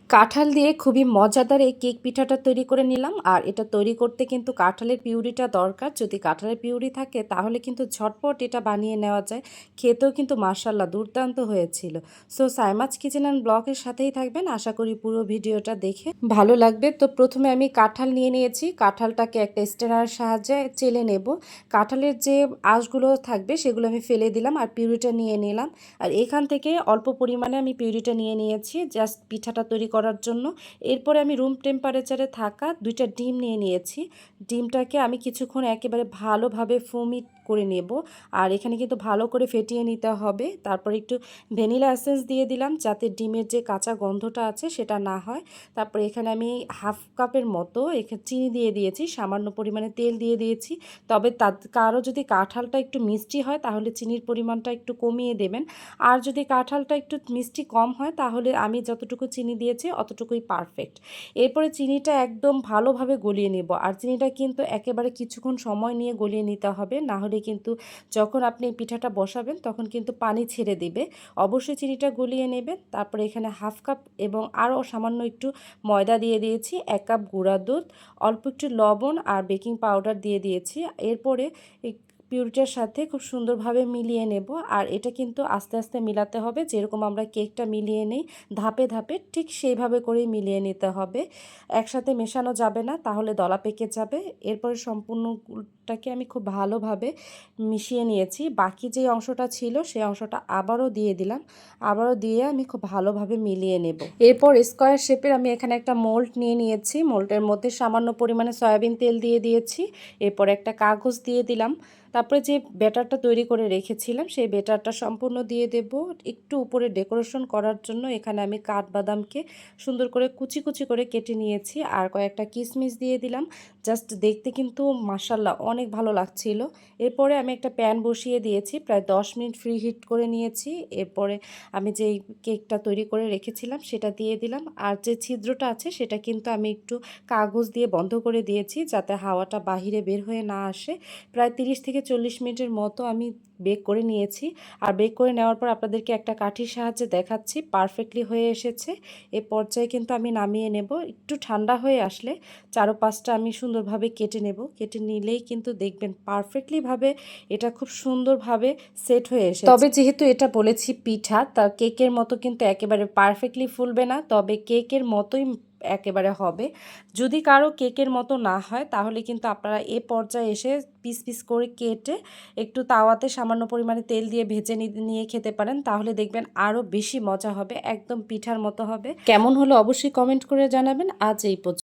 কাঁঠাল দিয়ে খুবই মজাদার এই কেক পিঠাটা তৈরি করে নিলাম। আর এটা তৈরি করতে কিন্তু কাঁঠালের পিউরিটা দরকার। যদি কাঁঠালের পিউরি থাকে তাহলে কিন্তু ঝটপট এটা বানিয়ে নেওয়া যায়। খেতেও কিন্তু মাশাআল্লাহ দুর্দান্ত হয়েছিল। সো সাইমাজ কিচেন অ্যান্ড ব্লগের সাথেই থাকবেন। আশা করি পুরো ভিডিওটা দেখে ভালো লাগবে। তো প্রথমে আমি কাঁঠাল নিয়ে নিয়েছি। কাঁঠালটাকে একটা স্ট্রেনারের সাহায্যে চেলে নেব। কাঁঠালের যে আঁশগুলো থাকবে সেগুলো আমি ফেলে দিলাম আর পিউরিটা নিয়ে নিলাম। আর এখান থেকে অল্প পরিমাণে আমি পিউরিটা নিয়ে নিয়েছি জাস্ট পিঠাটা তৈরি করার জন্য। এরপরে আমি রুম টেম্পারেচারে থাকা 2টা ডিম নিয়ে নিয়েছি। ডিমটাকে আমি কিছুক্ষণ একেবারে ভালোভাবে ফুমিট করে নেব। আর এখানে কিন্তু ভালো করে ফেটিয়ে নিতে হবে। তারপর একটু ভ্যানিলা এসেন্স দিয়ে দিলাম যাতে ডিমের যে কাঁচা গন্ধটা আছে সেটা না হয়। তারপরে এখানে আমি হাফ কাপের মতো এখানে চিনি দিয়ে দিয়েছি, সামান্য পরিমাণে তেল দিয়ে দিয়েছি। তবে কারো যদি কাঁঠালটা একটু মিষ্টি হয় তাহলে চিনির পরিমাণটা একটু কমিয়ে দেবেন। আর যদি কাঁঠালটা একটু মিষ্টি কম হয় তাহলে আমি যতটুকু চিনি দিয়েছি অতটুকুই পারফেক্ট। এরপরে চিনিটা একদম ভালোভাবে গলিয়ে নেব। আর চিনিটা কিন্তু একেবারে কিছুক্ষণ সময় নিয়ে গলিয়ে নিতে হবে, না হলে কিন্তু যখন আপনি এই পিঠাটা বসাবেন তখন কিন্তু পানি ছেড়ে দিবে। অবশ্যই চিনিটা গলিয়ে নেবেন। তারপরে এখানে হাফ কাপ এবং আরও সামান্য একটু ময়দা দিয়ে দিয়েছি, 1 কাপ গুঁড়া দুধ, অল্প একটু লবণ আর বেকিং পাউডার দিয়ে দিয়েছি। এরপরে পিউরিটার সাথে খুব সুন্দরভাবে মিলিয়ে নেব। আর এটা কিন্তু আস্তে আস্তে মিলাতে হবে, যেরকম আমরা কেকটা মিলিয়ে নেই ধাপে ধাপে ঠিক সেইভাবে করেই মিলিয়ে নিতে হবে। একসাথে মেশানো যাবে না, তাহলে দলা পেকে যাবে। এরপরে সম্পূর্ণটাকে আমি খুব ভালোভাবে মিশিয়ে নিয়েছি। বাকি যে অংশটা ছিল সেই অংশটা আবারও দিয়ে দিলাম। আবারও দিয়ে আমি খুব ভালোভাবে মিলিয়ে নেব। এরপর স্কোয়ার শেপের আমি এখানে একটা মোল্ড নিয়ে নিয়েছি। মোল্ডের মধ্যে সামান্য পরিমাণে সয়াবিন তেল দিয়ে দিয়েছি। এরপর একটা কাগজ দিয়ে দিলাম। তারপরে যে ব্যাটারটা তৈরি করে রেখেছিলাম সেই ব্যাটারটা সম্পূর্ণ দিয়ে দেব। একটু উপরে ডেকোরেশন করার জন্য এখানে আমি কাঠবাদামকে সুন্দর করে কুচি কুচি করে কেটে নিয়েছি আর কয়েকটা কিশমিশ দিয়ে দিলাম। জাস্ট দেখতে কিন্তু মাশাআল্লাহ অনেক ভালো লাগছিল। এরপরে আমি একটা প্যান বসিয়ে দিয়েছি, প্রায় 10 মিনিট ফ্রি হিট করে নিয়েছি। এরপরে আমি যেই কেকটা তৈরি করে রেখেছিলাম সেটা দিয়ে দিলাম। আর যে ছিদ্রটা আছে সেটা কিন্তু আমি একটু কাগজ দিয়ে বন্ধ করে দিয়েছি যাতে হাওয়াটা বাহিরে বের হয়ে না আসে। প্রায় 30 থেকে 40 মিনিটের মতো আমি বেক করে নিয়েছি। আর বেক করে নেওয়ার পর আপনাদেরকে একটা কাঠির সাহায্যে দেখাচ্ছি পারফেক্টলি হয়ে এসেছে। এ পর্যায়ে কিন্তু আমি নামিয়ে নেব। একটু ঠান্ডা হয়ে আসলে 4-5টা আমি সুন্দরভাবে কেটে নেব। কেটে নিলেই কিন্তু দেখবেন পারফেক্টলিভাবে এটা খুব সুন্দরভাবে সেট হয়ে এসেছে। তবে যেহেতু এটা বলেছি পিঠা, তা কেকের মতো কিন্তু একেবারে পারফেক্টলি ফুলবে না, তবে কেকের মতোই একেবারে হবে। যদি কারো কেকের মতো না হয় তাহলে কিন্তু আপনারা এ পর্যায়ে এসে পিস পিস করে কেটে একটু তাওয়াতে সামান্য পরিমাণে তেল দিয়ে ভেজে নিয়ে খেতে পারেন। তাহলে দেখবেন আরও বেশি মজা হবে, একদম পিঠার মতো হবে। কেমন হলো অবশ্যই কমেন্ট করে জানাবেন। আজ এই পর্যন্ত।